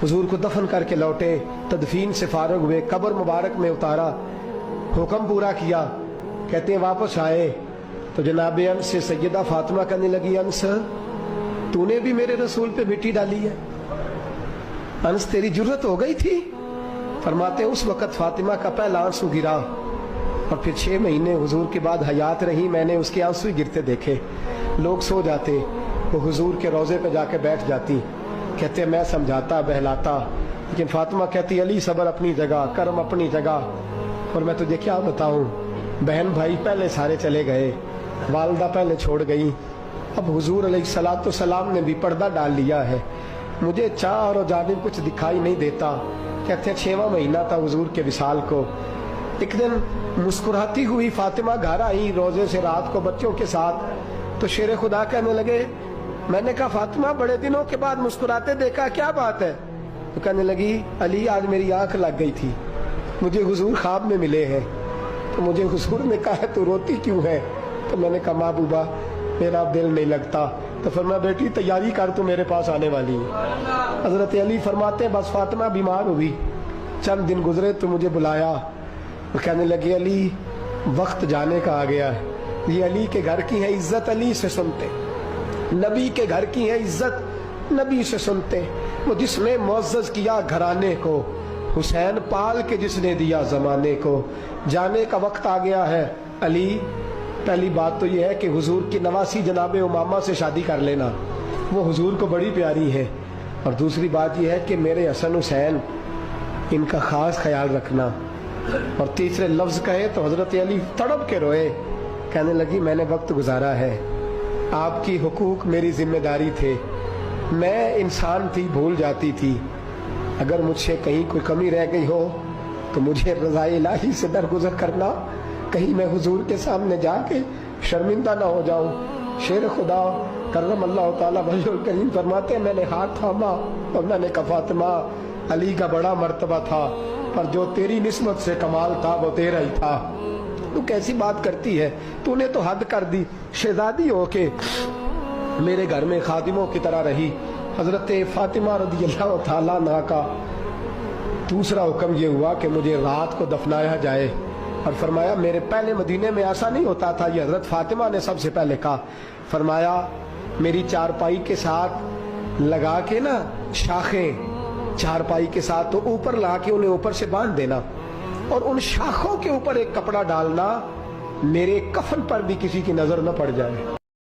हुजूर को दफन करके लौटे, तदफीन से फारग हुए, कब्र मुबारक में उतारा, हुक्म पूरा किया। कहते हैं वापस आए तो जनाब अंस से सैयदा फातिमा कहने लगी, अंस तूने भी मेरे रसूल पे मिट्टी डाली है? अंस तेरी जुर्रत हो गई थी? फरमाते उस वक़्त फातिमा का पहला आंसू गिरा और फिर 6 महीने हुजूर के बाद हयात रही, मैंने उसके आंसू ही गिरते देखे। लोग सो जाते, वो हुजूर के रोज़े पे जाके बैठ जाती। कहते मैं समझाता बहलाता, लेकिन फातिमा कहती अली सब्र अपनी जगह, कर्म अपनी जगह। और मैं तुझे क्या बताऊं, बहन भाई पहले सारे चले गए, वालदा पहले छोड़ गई, अब हुजूर अलैहिस्सलातु सलाम ने भी पर्दा डाल लिया है, मुझे चार और जानिब कुछ दिखाई नहीं देता। कहते 6वां महीना था हुजूर के विसाल को। एक दिन मुस्कुराती हुई फातिमा घर आई रोजे से रात को बच्चों के साथ, तो शेर खुदा कहने लगे, मैंने कहा फातिमा बड़े दिनों के बाद मुस्कुराते देखा, क्या बात है? तो कहने लगी अली आज मेरी आंख लग गई थी, मुझे हुजूर ख्वाब में मिले हैं, तो मुझे हुजूर ने कहा तू रोती क्यों है? तो मैंने कहा महबूबा मेरा दिल नहीं लगता। तो फरमाया बेटी तैयारी कर, तू मेरे पास आने वाली है। हजरत अली फरमाते बस फातिमा बीमार हुई, चंद दिन गुजरे तो मुझे बुलाया और कहने लगे अली वक्त जाने का आ गया है, ये अली के घर की है इज्जत अली से सुनते, नबी के घर की है इज्जत नबी से सुनते, वो जिसने मुअज़्ज़ज़ किया घराने को, हुसैन पाल के जिसने दिया जमाने को, जाने का वक्त आ गया है अली। पहली बात तो यह है कि हुजूर की नवासी जनाब उमामा से शादी कर लेना, वो हुजूर को बड़ी प्यारी है। और दूसरी बात यह है कि मेरे हसन हुसैन इनका खास ख्याल रखना। और तीसरे लफ्ज़ कहे तो हजरत अली तड़प के रोए, कहने लगी मैंने वक्त गुजारा है, आपकी हुकूक मेरी जिम्मेदारी थे, मैं इंसान थी भूल जाती थी, अगर मुझसे कहीं कोई कमी रह गई हो तो मुझे रज़ाए इलाही से दरगुजर करना, कहीं मैं हुजूर के सामने जाके शर्मिंदा ना हो जाऊं। शेर खुदा करम अल्लाह ताला वजहुल करीम फरमाते मैंने हाथ थामा और मैंने कहा फातिमा अली का बड़ा मर्तबा था, पर जो तेरी निस्बत से कमाल था वो तेरा ही था। तू कैसी बात करती है, तूने तो हद कर दी, शहजादी हो के मेरे घर में खादिमों की तरह रही। हजरत फातिमा रज़ियल्लाहु ताला अन्हा का दूसरा हुक्म ये हुआ कि मुझे रात को दफनाया जाए। और फरमाया मेरे पहले मदीने में ऐसा नहीं होता था, ये हजरत फातिमा ने सबसे पहले कहा। फरमाया मेरी चारपाई के साथ लगा के ना शाखें, चारपाई के साथ तो ऊपर ला के उन्हें ऊपर से बांध देना और उन शाखों के ऊपर एक कपड़ा डालना, मेरे कफन पर भी किसी की नजर न पड़ जाए।